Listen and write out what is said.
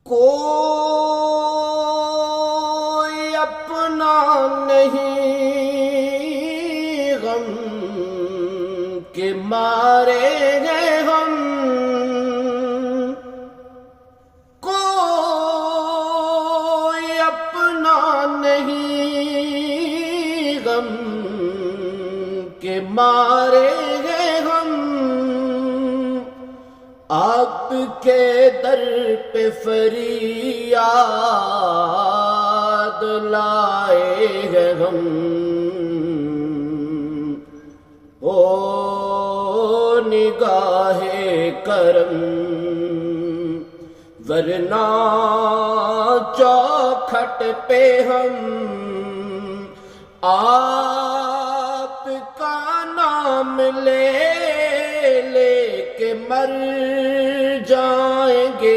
کوئی اپنا نہیں غم کے مارے ہیں ہم، کوئی اپنا نہیں غم کے مارے ہیں ہم، آپ کے در پہ فریاد لائے ہیں ہم، او نگاہ کرم، ورنہ چوکھٹ پہ ہم آپ کا نام لے لے کے مر جائیں گے،